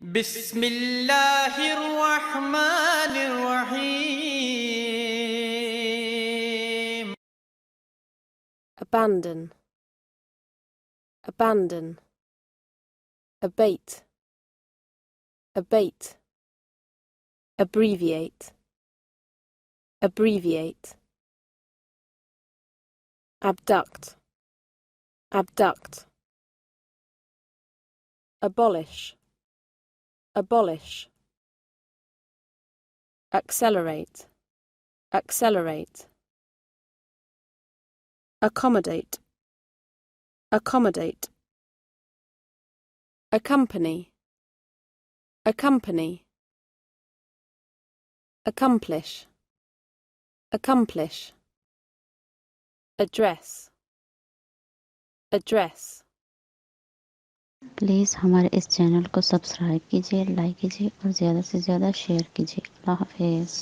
Bismillahirrahmanirrahim. Abandon, abandon. Abate, abate. Abbreviate, abbreviate. Abduct, abduct. Abolish, abolish. Accelerate, accelerate. Accommodate, accommodate. Accompany, accompany. Accomplish, accomplish. Address, address. Please हमारे इस channel को subscribe कीजिए, like कीजिए और ज़्यादा से ज़्यादा शेयर कीजिए। अल्लाह हाफ़िज़।